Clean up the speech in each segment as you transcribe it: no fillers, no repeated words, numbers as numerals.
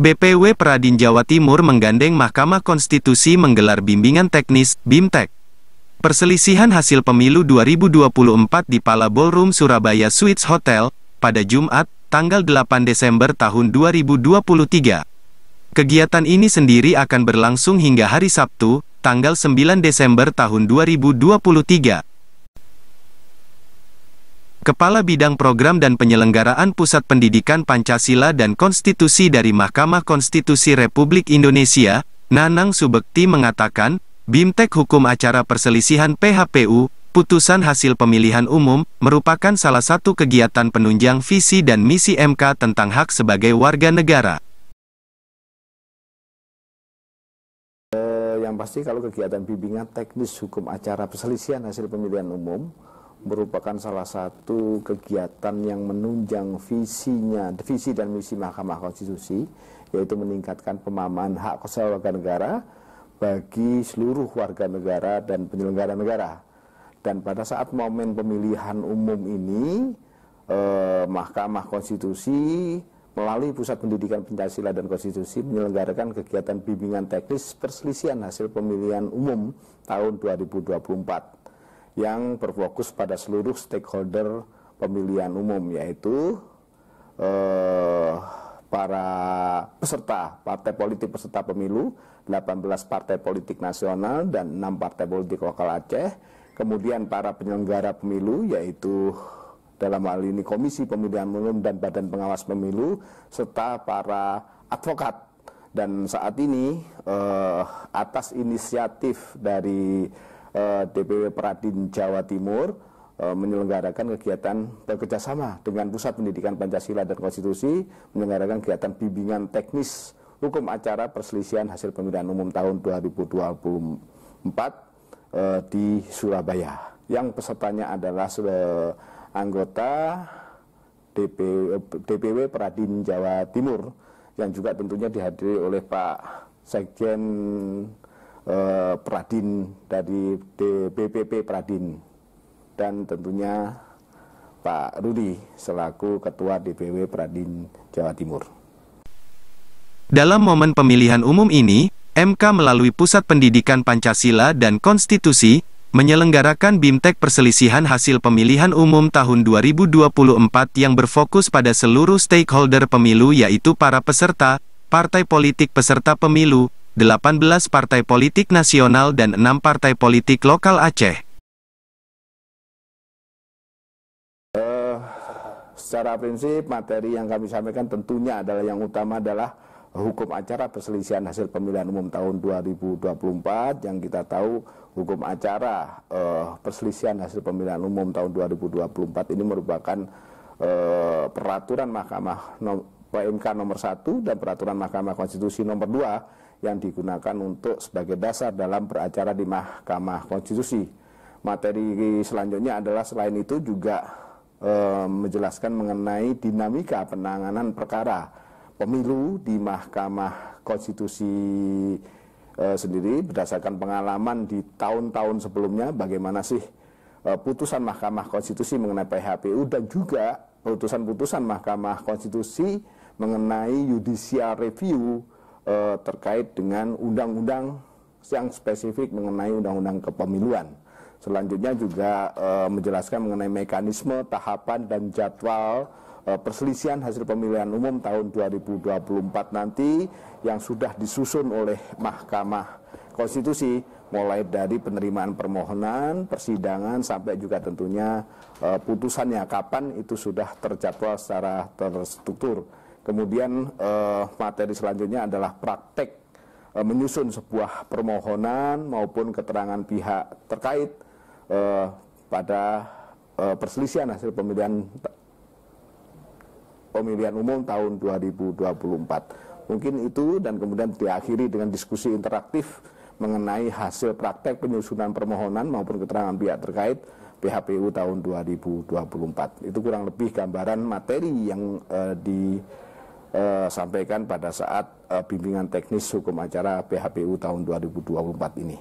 BPW Peradin Jawa Timur menggandeng Mahkamah Konstitusi menggelar bimbingan teknis, BIMTEK. Perselisihan hasil pemilu 2024 di Pala Ballroom Surabaya Suites Hotel, pada Jumat, tanggal 8 Desember tahun 2023. Kegiatan ini sendiri akan berlangsung hingga hari Sabtu, tanggal 9 Desember tahun 2023. Kepala Bidang Program dan Penyelenggaraan Pusat Pendidikan Pancasila dan Konstitusi dari Mahkamah Konstitusi Republik Indonesia, Nanang Subekti mengatakan, BIMTEK Hukum Acara Perselisihan PHPU, Putusan Hasil Pemilihan Umum, merupakan salah satu kegiatan penunjang visi dan misi MK tentang hak sebagai warga negara. Yang pasti kalau kegiatan bimbingan teknis hukum acara perselisihan hasil pemilihan umum merupakan salah satu kegiatan yang menunjang visi dan misi Mahkamah Konstitusi, yaitu meningkatkan pemahaman hak konstitusional warga negara bagi seluruh warga negara dan penyelenggara negara. Dan pada saat momen pemilihan umum ini, Mahkamah Konstitusi melalui Pusat Pendidikan Pancasila dan Konstitusi menyelenggarakan kegiatan bimbingan teknis perselisihan hasil pemilihan umum tahun 2024 yang berfokus pada seluruh stakeholder pemilihan umum, yaitu para peserta, partai politik peserta pemilu, 18 partai politik nasional dan 6 partai politik lokal Aceh, kemudian para penyelenggara pemilu, yaitu dalam hal ini Komisi Pemilihan Umum dan Badan Pengawas Pemilu, serta para advokat. Dan saat ini atas inisiatif dari DPW Peradin Jawa Timur menyelenggarakan kegiatan bekerjasama dengan Pusat Pendidikan Pancasila dan Konstitusi, menyelenggarakan kegiatan bimbingan teknis hukum acara perselisihan hasil pemilihan umum tahun 2024 di Surabaya. Yang pesertanya adalah anggota DPW Peradin Jawa Timur, yang juga tentunya dihadiri oleh Pak Sekjen Peradin dari BPP Peradin, dan tentunya Pak Rudi selaku Ketua DPW Peradin Jawa Timur. Dalam momen pemilihan umum ini, MK melalui Pusat Pendidikan Pancasila dan Konstitusi menyelenggarakan BIMTEK Perselisihan Hasil Pemilihan Umum tahun 2024 yang berfokus pada seluruh stakeholder pemilu, yaitu para peserta, partai politik peserta pemilu, 18 partai politik nasional dan 6 partai politik lokal Aceh. Secara prinsip, materi yang kami sampaikan tentunya adalah yang utama adalah hukum acara perselisihan hasil pemilihan umum tahun 2024, yang kita tahu hukum acara perselisihan hasil pemilihan umum tahun 2024 ini merupakan peraturan Mahkamah PMK nomor 1 dan peraturan Mahkamah Konstitusi nomor 2 yang digunakan untuk sebagai dasar dalam beracara di Mahkamah Konstitusi. Materi selanjutnya adalah selain itu juga menjelaskan mengenai dinamika penanganan perkara pemilu di Mahkamah Konstitusi sendiri berdasarkan pengalaman di tahun-tahun sebelumnya, bagaimana sih putusan Mahkamah Konstitusi mengenai PHPU dan juga putusan-putusan Mahkamah Konstitusi mengenai judicial review terkait dengan undang-undang yang spesifik mengenai undang-undang kepemiluan. Selanjutnya juga menjelaskan mengenai mekanisme, tahapan, dan jadwal perselisihan hasil pemilihan umum tahun 2024 nanti yang sudah disusun oleh Mahkamah Konstitusi, mulai dari penerimaan permohonan, persidangan, sampai juga tentunya putusannya kapan itu sudah terjadwal secara terstruktur. Kemudian materi selanjutnya adalah praktek menyusun sebuah permohonan maupun keterangan pihak terkait pada perselisihan hasil pemilihan umum tahun 2024. Mungkin itu, dan kemudian diakhiri dengan diskusi interaktif mengenai hasil praktek penyusunan permohonan maupun keterangan pihak terkait PHPU tahun 2024. Itu kurang lebih gambaran materi yang disampaikan pada saat bimbingan teknis hukum acara PHPU tahun 2024 ini.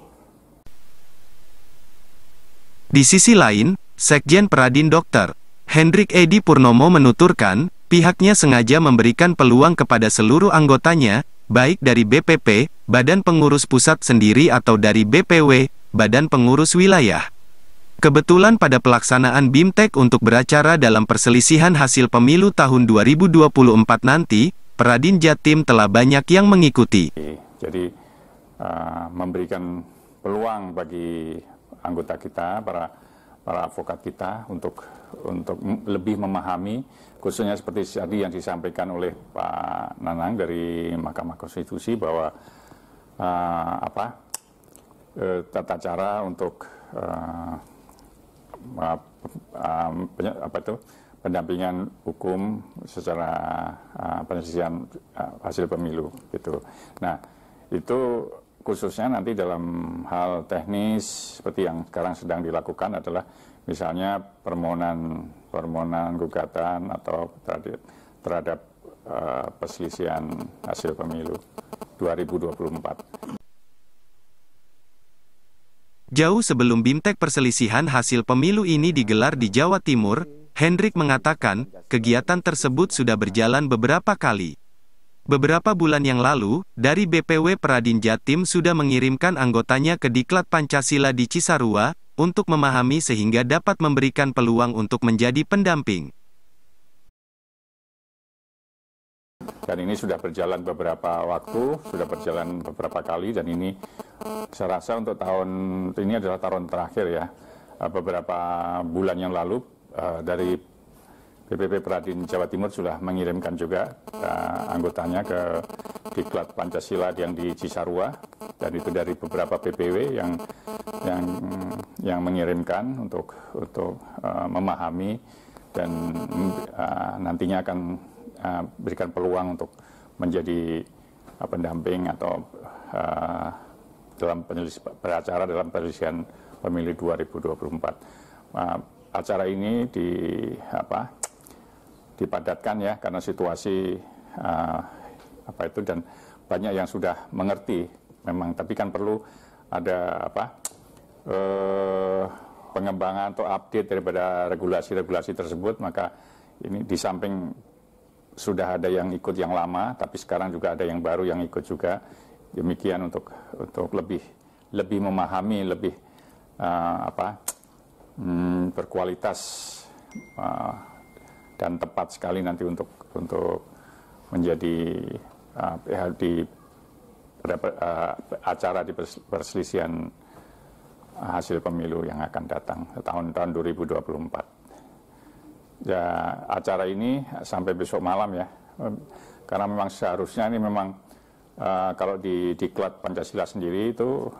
Di sisi lain, Sekjen Peradin Dr. Hendrik Edi Purnomo menuturkan, Pihaknya sengaja memberikan peluang kepada seluruh anggotanya, baik dari BPP, Badan Pengurus Pusat sendiri atau dari BPW, Badan Pengurus Wilayah. Kebetulan pada pelaksanaan BIMTEK untuk beracara dalam perselisihan hasil pemilu tahun 2024 nanti, Peradin Jatim telah banyak yang mengikuti. Jadi memberikan peluang bagi anggota kita, para advokat kita untuk lebih memahami, khususnya seperti tadi yang disampaikan oleh Pak Nanang dari Mahkamah Konstitusi bahwa tata cara untuk pendampingan hukum secara penyelesaian hasil pemilu gitu. Nah, itu khususnya nanti dalam hal teknis seperti yang sekarang sedang dilakukan adalah misalnya permohonan gugatan atau terhadap perselisihan hasil pemilu 2024. Jauh sebelum BIMTEK perselisihan hasil pemilu ini digelar di Jawa Timur, Hendrik mengatakan, kegiatan tersebut sudah berjalan beberapa kali. Beberapa bulan yang lalu, dari BPW Peradin Jatim sudah mengirimkan anggotanya ke Diklat Pancasila di Cisarua, untuk memahami sehingga dapat memberikan peluang untuk menjadi pendamping. Dan ini sudah berjalan beberapa waktu, sudah berjalan beberapa kali, dan ini saya rasa untuk tahun ini adalah tahun terakhir ya. Beberapa bulan yang lalu dari BPP Peradin Jawa Timur sudah mengirimkan juga anggotanya ke Diklat Pancasila yang di Cisarua, dan itu dari beberapa BPW yang mengirimkan untuk memahami dan nantinya akan berikan peluang untuk menjadi pendamping atau dalam beracara dalam perselisihan pemilu 2024. Acara ini dipadatkan ya karena situasi dan banyak yang sudah mengerti memang, tapi kan perlu ada pengembangan atau update daripada regulasi-regulasi tersebut. Maka ini di samping sudah ada yang ikut yang lama, tapi sekarang juga ada yang baru yang ikut juga. Demikian untuk lebih memahami, lebih berkualitas dan tepat sekali nanti untuk menjadi acara di perselisihan hasil pemilu yang akan datang tahun 2024. Ya, acara ini sampai besok malam ya, karena memang seharusnya ini memang kalau di Diklat Pancasila sendiri itu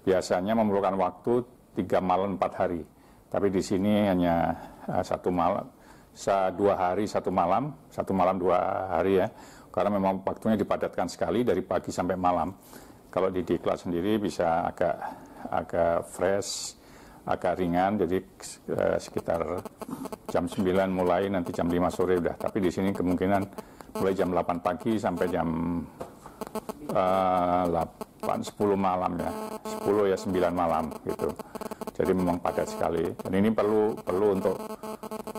biasanya memerlukan waktu 3 malam 4 hari, tapi di sini hanya 1 malam, 2 hari 1 malam, 1 malam 2 hari ya, karena memang waktunya dipadatkan sekali dari pagi sampai malam. Kalau di Diklat sendiri bisa agak fresh, agak ringan, jadi sekitar jam 9 mulai, nanti jam 5 sore udah. Tapi di sini kemungkinan mulai jam 8 pagi sampai jam 10 malam ya, 10 ya 9 malam gitu. Jadi memang padat sekali. Dan ini perlu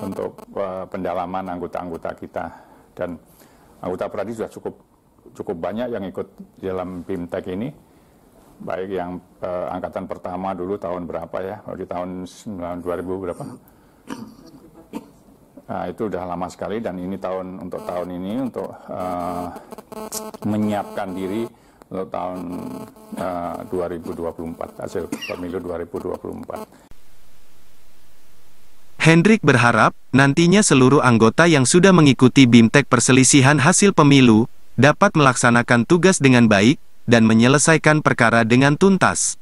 untuk pendalaman anggota-anggota kita. Dan anggota Peradin sudah cukup banyak yang ikut dalam BIMTEK ini. Baik yang angkatan pertama dulu tahun berapa ya, di tahun 2000 berapa? Nah, itu udah lama sekali, dan ini untuk tahun ini untuk menyiapkan diri untuk tahun 2024, hasil pemilu 2024. Hendrik berharap, nantinya seluruh anggota yang sudah mengikuti BIMTEK perselisihan hasil pemilu, dapat melaksanakan tugas dengan baik, dan menyelesaikan perkara dengan tuntas.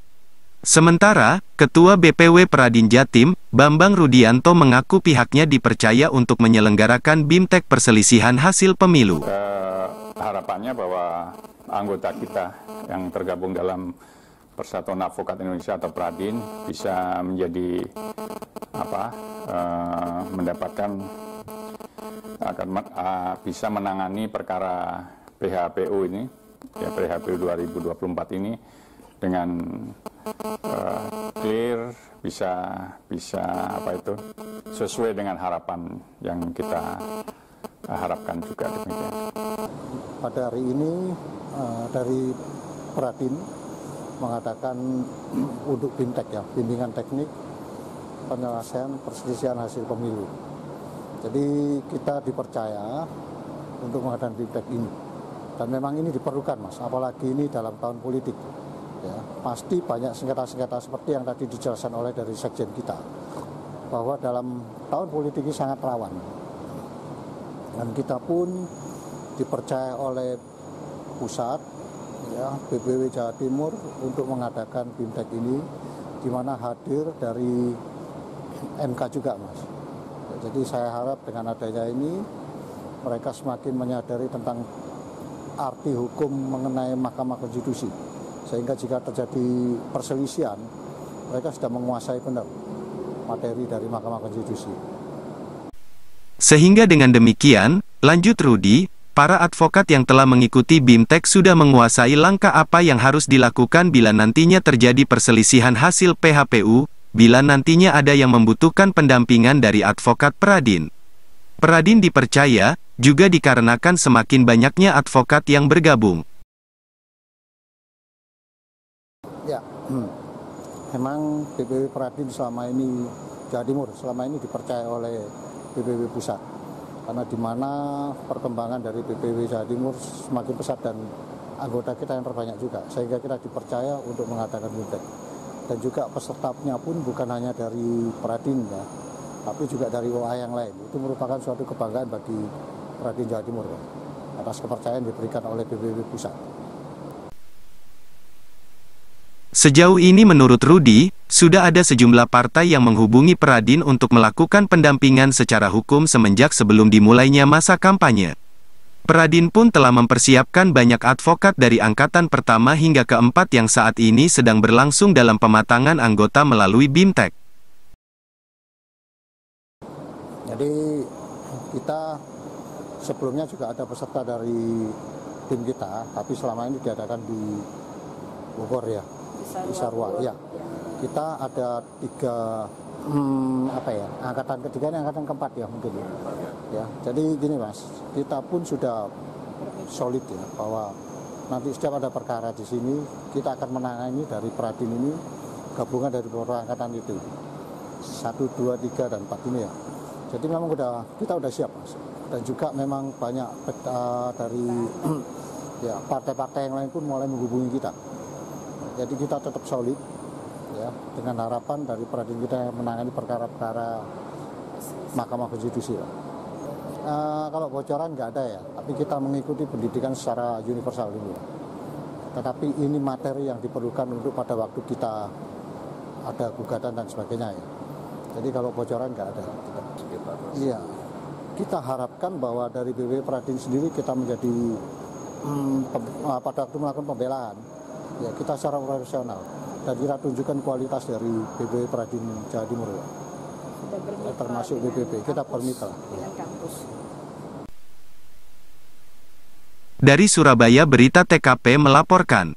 Sementara, Ketua BPW Peradin Jatim, Bambang Rudianto mengaku pihaknya dipercaya untuk menyelenggarakan BIMTEK perselisihan hasil pemilu. Harapannya bahwa anggota kita yang tergabung dalam Persatuan Advokat Indonesia atau Peradin bisa menjadi mendapatkan bisa menangani perkara PHPU ini, ya PHPU 2024 ini dengan clear, bisa apa itu sesuai dengan harapan yang kita harapkan juga demikian. Pada hari ini dari Peradin mengadakan untuk BIMTEK ya, bimbingan teknik penyelesaian perselisihan hasil pemilu. Jadi kita dipercaya untuk mengadakan BIMTEK ini. Dan memang ini diperlukan Mas, apalagi ini dalam tahun politik. Ya, pasti banyak sengketa-sengketa seperti yang tadi dijelaskan oleh dari sekjen kita, bahwa dalam tahun politik ini sangat rawan. Dan kita pun dipercaya oleh pusat, ya, BPW Jawa Timur untuk mengadakan BIMTEK ini, di mana hadir dari MK juga Mas. Jadi saya harap dengan adanya ini mereka semakin menyadari tentang arti hukum mengenai Mahkamah Konstitusi, sehingga jika terjadi perselisihan mereka sudah menguasai benar materi dari Mahkamah Konstitusi. Sehingga dengan demikian, lanjut Rudi, para advokat yang telah mengikuti BIMTEK sudah menguasai langkah apa yang harus dilakukan bila nantinya terjadi perselisihan hasil PHPU, bila nantinya ada yang membutuhkan pendampingan dari advokat Peradin. Peradin dipercaya, juga dikarenakan semakin banyaknya advokat yang bergabung. Ya, memang BPW Peradin selama ini, Jawa Timur selama ini dipercaya oleh BPW Pusat. Karena di mana perkembangan dari BPW Jawa Timur semakin pesat dan anggota kita yang terbanyak juga, sehingga kita dipercaya untuk mengadakan BIMTEK. Dan juga pesertanya pun bukan hanya dari Peradin ya, tapi juga dari OA yang lain. Itu merupakan suatu kebanggaan bagi Peradin Jawa Timur ya, atas kepercayaan diberikan oleh BPW Pusat. Sejauh ini menurut Rudi, sudah ada sejumlah partai yang menghubungi Peradin untuk melakukan pendampingan secara hukum semenjak sebelum dimulainya masa kampanye. Peradin pun telah mempersiapkan banyak advokat dari angkatan pertama hingga keempat yang saat ini sedang berlangsung dalam pematangan anggota melalui BIMTEK. Jadi kita sebelumnya juga ada peserta dari tim kita, tapi selama ini diadakan di Bogor ya, di Sarwa. Ya, kita ada 3 angkatan ketiga ini angkatan keempat ya mungkin ya. Jadi gini Mas, kita pun sudah solid ya bahwa nanti setiap ada perkara di sini kita akan menangani dari Peradin ini gabungan dari beberapa angkatan itu 1, 2, 3 dan 4 ini ya. Jadi memang kita udah siap Mas. Dan juga memang banyak dari ya partai-partai yang lain pun mulai menghubungi kita. Jadi kita tetap solid ya, dengan harapan dari Peradin kita yang menangani perkara-perkara Mahkamah Konstitusi ya. Kalau bocoran nggak ada ya, tapi kita mengikuti pendidikan secara universal dulu. Tetapi ini materi yang diperlukan untuk pada waktu kita ada gugatan dan sebagainya ya. Jadi kalau bocoran nggak ada. Iya, kita harapkan bahwa dari BPW Peradin sendiri kita menjadi pada waktu melakukan pembelaan, ya kita secara profesional dan kita tunjukkan kualitas dari BPW Peradin Jawa Timur ya. Termasuk BPP, kita bermitra. Dari Surabaya, Berita TKP melaporkan.